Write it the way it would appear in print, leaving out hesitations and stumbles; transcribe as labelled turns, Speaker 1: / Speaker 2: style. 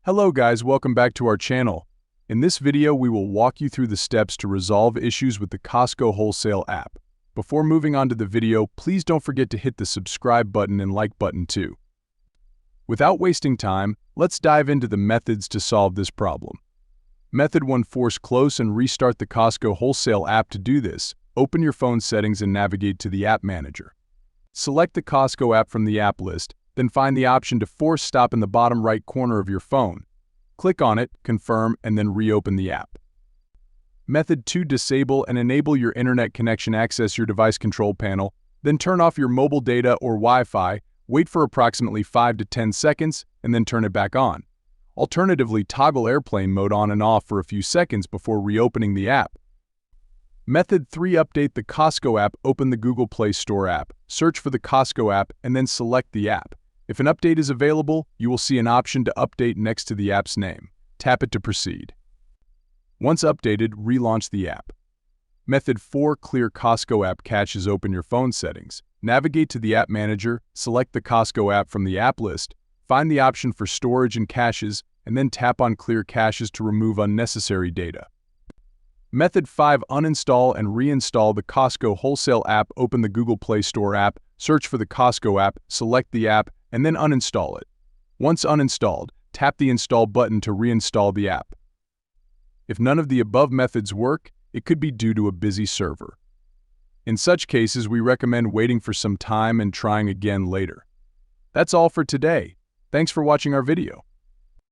Speaker 1: Hello guys, welcome back to our channel. In this video, we will walk you through the steps to resolve issues with the Costco Wholesale app. Before moving on to the video, please don't forget to hit the subscribe button and like button too. Without wasting time, let's dive into the methods to solve this problem. Method 1. Force close and restart the Costco Wholesale app. To do this, open your phone settings and navigate to the app manager. Select the Costco app from the app list, then find the option to force stop in the bottom right corner of your phone. Click on it, confirm, and then reopen the app. Method 2. Disable and enable your internet connection. Access your device control panel, then turn off your mobile data or Wi-Fi, wait for approximately 5 to 10 seconds, and then turn it back on. Alternatively, toggle airplane mode on and off for a few seconds before reopening the app. Method 3. Update the Costco app. Open the Google Play Store app, search for the Costco app, and then select the app. If an update is available, you will see an option to update next to the app's name. Tap it to proceed. Once updated, relaunch the app. Method 4. Clear Costco app caches. Open your phone settings. Navigate to the app manager, select the Costco app from the app list, find the option for storage and caches, and then tap on Clear Caches to remove unnecessary data. Method 5. Uninstall and reinstall the Costco Wholesale app. Open the Google Play Store app, search for the Costco app, select the app, and then uninstall it. Once uninstalled, tap the Install button to reinstall the app. If none of the above methods work, it could be due to a busy server. In such cases, we recommend waiting for some time and trying again later. That's all for today. Thanks for watching our video.